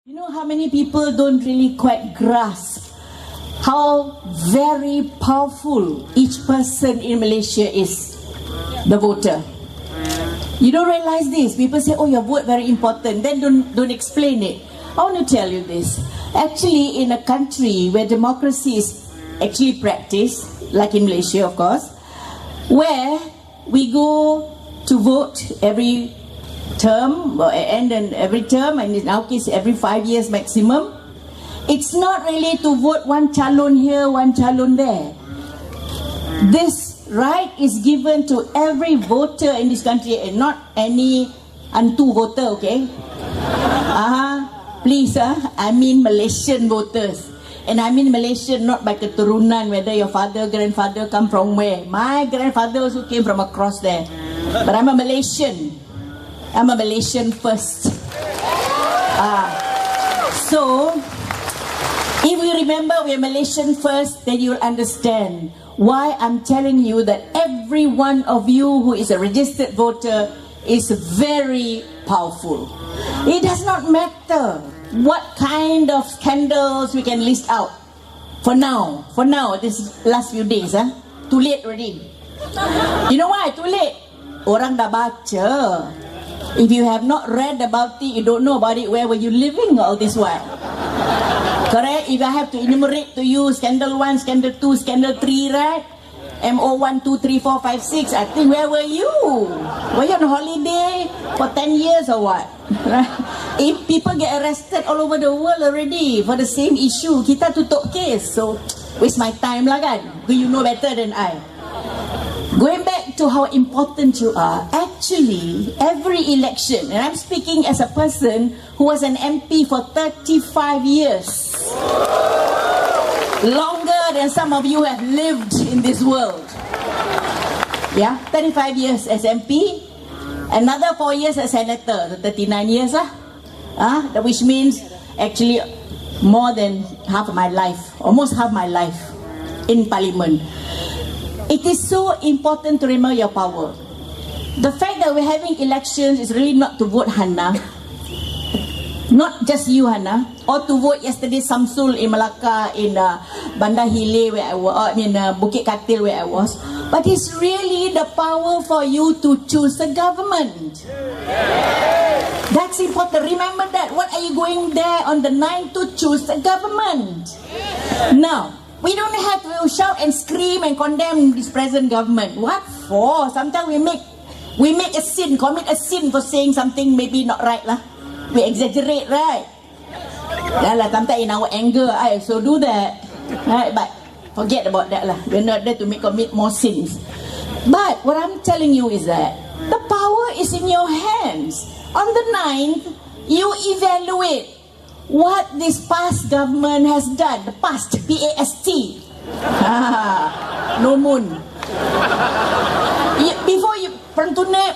You know how many people don't really quite grasp how very powerful each person in Malaysia is, the voter. You don't realize this. People say, oh, your vote very important. Then don't explain it. I want to tell you this. Actually, in a country where democracy is actually practiced, like in Malaysia, of course, where we go to vote every term, and then every term, and in our case every 5 years maximum, it's not really to vote one calon here, one calon there. This right is given to every voter in this country, and not any antu voter, okay? Please, I mean Malaysian voters. And I mean Malaysian not by keturunan, whether your father, grandfather come from where. My grandfather also came from across there. But I'm a Malaysian. I'm a Malaysian first. So, if you remember we're Malaysian first, then you'll understand why I'm telling you that every one of you who is a registered voter is very powerful. It does not matter what kind of scandals we can list out. For now, this last few days, too late already. You know why? Too late. Orang dah baca. If you have not read about it, you don't know about it, where were you living all this while? Correct? If I have to enumerate to you scandal 1, scandal 2, scandal 3, right? MO 1, 2, 3, 4, 5, 6, I think, where were you? Were you on holiday for 10 years or what? Right? If people get arrested all over the world already for the same issue, kita tutup case. So, waste my time lah kan? You know better than I. Going back to how important you are, actually, every election, and I'm speaking as a person who was an MP for 35 years. Longer than some of you have lived in this world. Yeah, 35 years as MP, another 4 years as senator, 39 years lah. Which means actually more than half of my life, almost half my life in parliament. It is so important to remember your power. The fact that we're having elections is really not to vote Hannah, not just you Hannah, or to vote yesterday Samsul in Malacca, in Bandar Hile where I was, Bukit Katil where I was, but it's really the power for you to choose the government. That's important. Remember that. What are you going there on the 9th to choose the government? Now, we don't have to shout and scream and condemn this present government. What for? Sometimes we make a sin, commit a sin for saying something maybe not right lah. We exaggerate, right? Sometimes in our anger, I so do that. Right? But forget about that lah. We're not there to commit more sins. But what I'm telling you is that the power is in your hands. On the 9th, you evaluate what this past government has done. The past, P-A-S-T. No moon. Before you, from today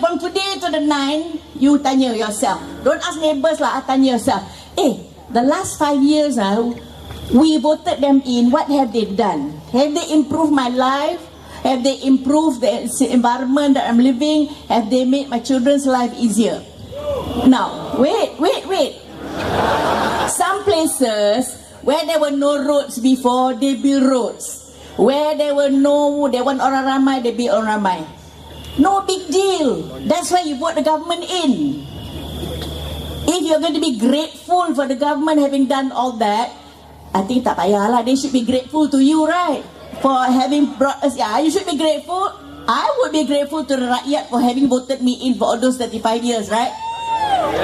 to the 9, you tanya yourself. Don't ask neighbors lah, tanya yourself. The last 5 years, we voted them in. What have they done? Have they improved my life? Have they improved the environment that I'm living? Have they made my children's life easier? Now, wait. Some places where there were no roads before, they build roads. Where there weren't orang ramai, they build orang ramai. No big deal. That's why you vote the government in. If you're going to be grateful for the government having done all that, I think tak payahlah. They should be grateful to you, right? For having brought us. Yeah, you should be grateful. I would be grateful to the rakyat for having voted me in for all those 35 years, right?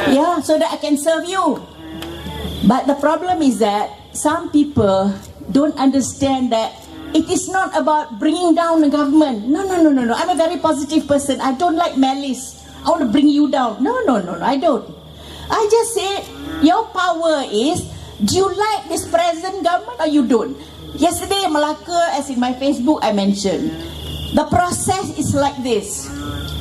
Yeah, so that I can serve you. But the problem is that some people don't understand that it is not about bringing down the government. No. I'm a very positive person. I don't like malice. I want to bring you down. No, I don't. I just say your power is, do you like this present government or you don't? Yesterday in Malacca, as in my Facebook, I mentioned, the process is like this.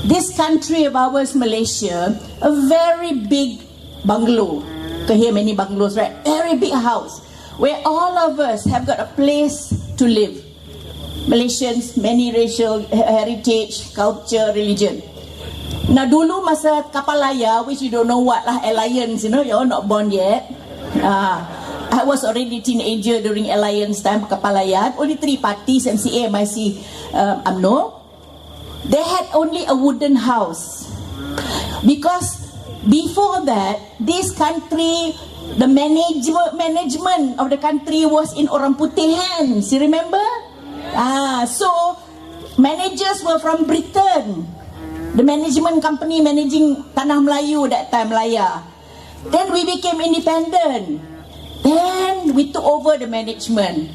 This country of ours, Malaysia, a very big bungalow. You can hear many bungalows, right? Very big house where all of us have got a place to live. Malaysians, many racial heritage, culture, religion. Now dulu masa kapal layar, which you don't know what lah, alliance, you're not born yet. I was already a teenager during Alliance time, Kapalayan. Only 3 parties, MCA, MIC, UMNO. They had only a wooden house. Because before that, this country, the management of the country was in orang putih hands. You remember? So managers were from Britain. The management company managing Tanah Melayu that time, Malaya. Then we became independent. Then we took over the management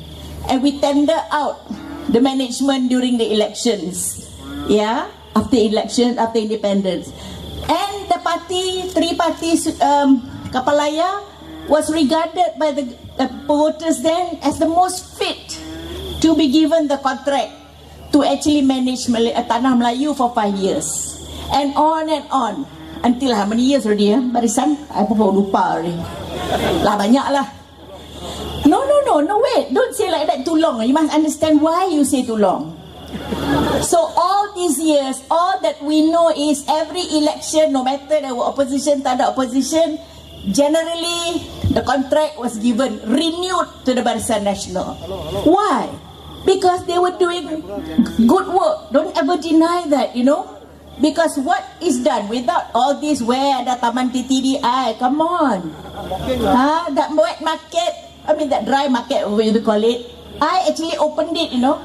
and we tender out the management during the elections. Yeah, after election, after independence. And the party, 3 parties, Kapalaya was regarded by the voters then as the most fit to be given the contract to actually manage Tanah Melayu for 5 years. And on until how many years already, Barisan? I pun lupa already. Lah banyak lah. No, wait, don't say like that too long. You must understand why you say too long. So all these years, all that we know is every election, no matter there were opposition, tak ada opposition, generally the contract was given, renewed to the Barisan Nasional. Why? Because they were doing good work. Don't ever deny that, you know. Because what is done without all this, where ada Taman TTDI, come on. That wet market, I mean that dry market, what you call it, I actually opened it, you know.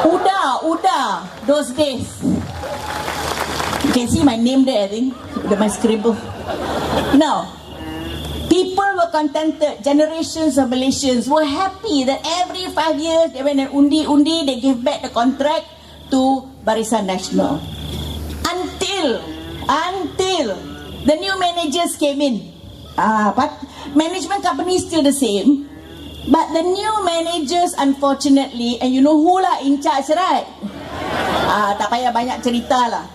Uda, those days. You can see my name there, I think, my scribble. Now, people were contented. Generations of Malaysians were happy that every 5 years they went and undi, they gave back the contract to Barisan Nasional. Until the new managers came in. But management company is still the same. But the new managers, unfortunately, and you know who lah in charge, right? Tak payah banyak cerita lah.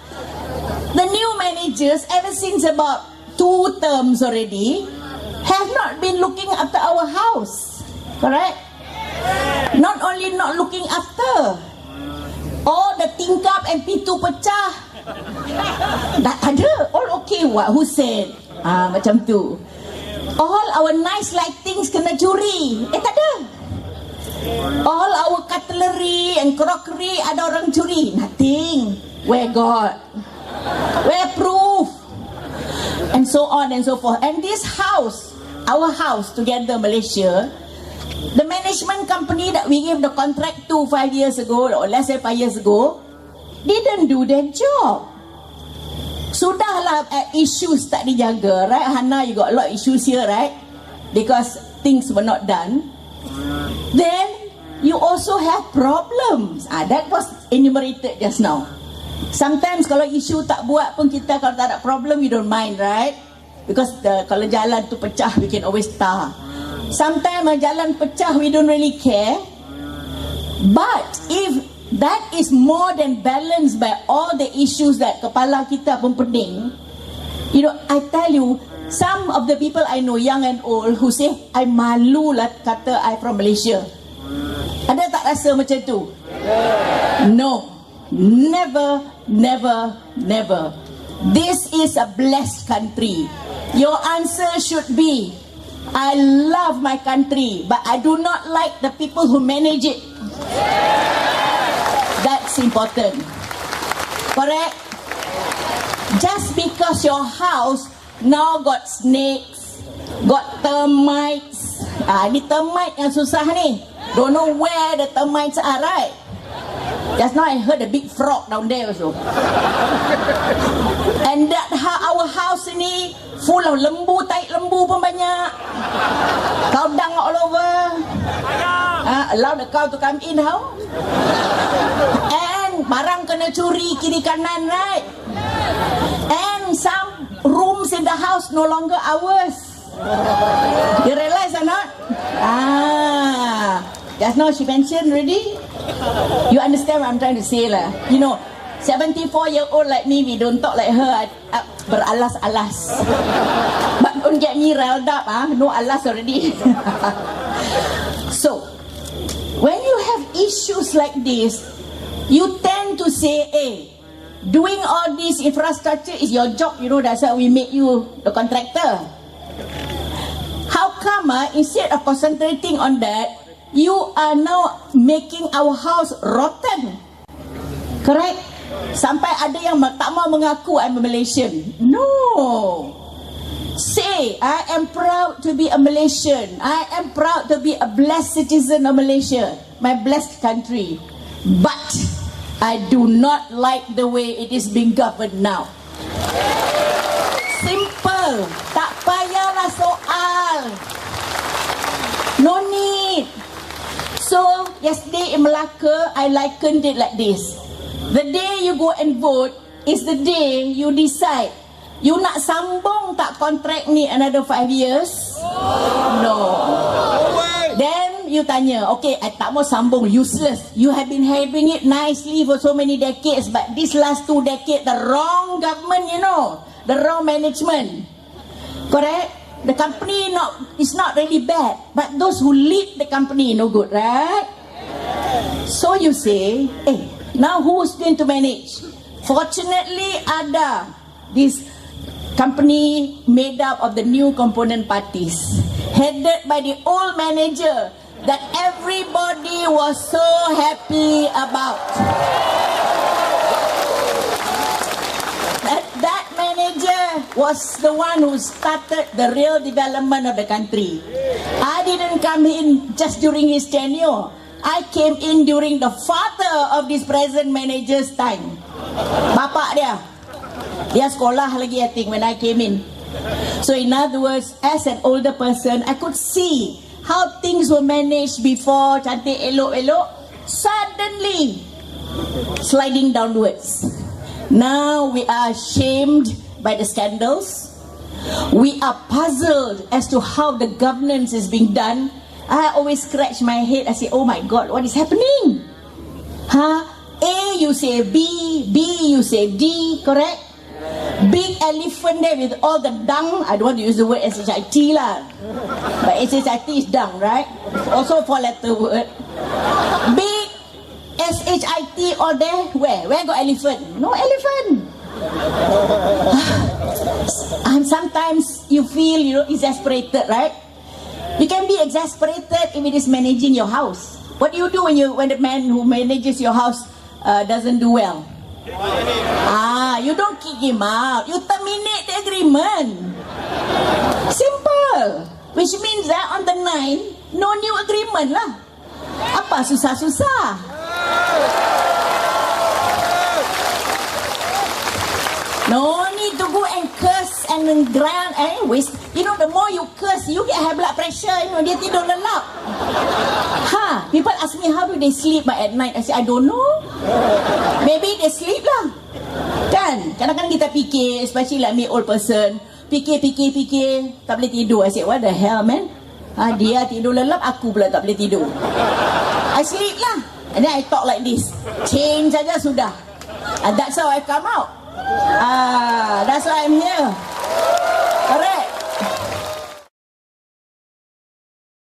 The new managers, ever since about 2 terms already, have not been looking after our house. Correct? Not only not looking after, all the tingkap and pintu pecah. Tak ada. All okay, what? Who said? Macam tu. All our nice lightings kena curi. Tak ada. All our cutlery and crockery ada orang curi. Nothing. Where God? Where proof? And so on and so forth. And this house, our house together, Malaysia, the management company that we gave the contract to 5 years ago, or less than 5 years ago, didn't do their job. Sudahlah issues tak dijaga, right? Hannah, you got a lot of issues here, right? Because things were not done. Then you also have problems. That was enumerated just now. Sometimes kalau isu tak buat pun kita, kalau tak ada problem, you don't mind, right? Because kalau jalan tu pecah, we can always tar. Sometimes jalan pecah, we don't really care. But if that is more than balanced by all the issues that kepala kita pun pening, you know, I tell you, some of the people I know, young and old, who say, I malu lah kata I from Malaysia. Ada tak rasa macam tu? No. Never, never, never. This is a blessed country. Your answer should be, I love my country, but I do not like the people who manage it. That's important. Correct? Just because your house now got snakes, got termites. Ni termite yang susah ni. Don't know where the termites are, right? Just now I heard a big frog down there also. And that our house ni full of lembu, taik lembu pun banyak. Cow dung all over. Allow the cow to come in, how? And barang kena curi kiri kanan, right? And some rooms in the house no longer ours. You realize or not? Just now she mentioned already. You understand what I'm trying to say lah. You know, 74-year-old like me, we don't talk like her. Beralas-alas. But don't get me riled up. No alas already. So, when you have issues like this, you tend to say, hey, doing all this infrastructure is your job. You know, that's why we make you the contractor. How come, instead of concentrating on that, you are now making our house rotten. Correct? Sampai ada yang tak mau mengaku I'm a Malaysian. No. Say, I am proud to be a Malaysian. I am proud to be a blessed citizen of Malaysia, my blessed country. But I do not like the way it is being governed now. Simple. Tak payahlah soal. No need. So, yesterday in Malacca, I likened it like this. The day you go and vote is the day you decide. You nak sambung tak kontrak ni another 5 years? No. Then you tanya, okay, I tak mau sambung, useless. You have been having it nicely for so many decades, but this last 2 decades, the wrong government, you know, the wrong management. Correct? The company is not really bad, but those who lead the company no good, right? So you say, hey, now who's going to manage? Fortunately, ada this company made up of the new component parties, headed by the old manager that everybody was so happy about. That manager was the one who started the real development of the country. I didn't come in just during his tenure. I came in during the father of this present manager's time. Bapak dia sekolah lagi, I think, when I came in. So in other words, as an older person, I could see how things were managed before, cantik elok-elok, suddenly sliding downwards. Now we are shamed by the scandals. We are puzzled as to how the governance is being done. I always scratch my head. I say, oh my God, what is happening? A you say B, B you say D, correct? Big elephant there with all the dung. I don't want to use the word SHIT lah, but SHIT is dung, right? Also 4-letter word. Big SHIT all there. Where got elephant? No elephant. And sometimes you feel, exasperated, right? You can be exasperated if it is managing your house. What do you do when the man who manages your house doesn't do well? You don't kick him out. You terminate the agreement. Simple. Which means that on the 9, no new agreement lah. Apa susah-susah? No need to go and curse and grind. Waste. The more you curse, you get high blood pressure. Dia tidur lelap. People ask me, how do they sleep at night? I say, I don't know. Maybe they sleep lah. Kan? Kadang-kadang kita fikir, especially like me, old person, fikir, tak boleh tidur. I say, what the hell, man? Dia tidur lelap, aku pula tak boleh tidur. I sleep lah. And then I talk like this. Change saja sudah. And that's how I come out. That's why I'm here.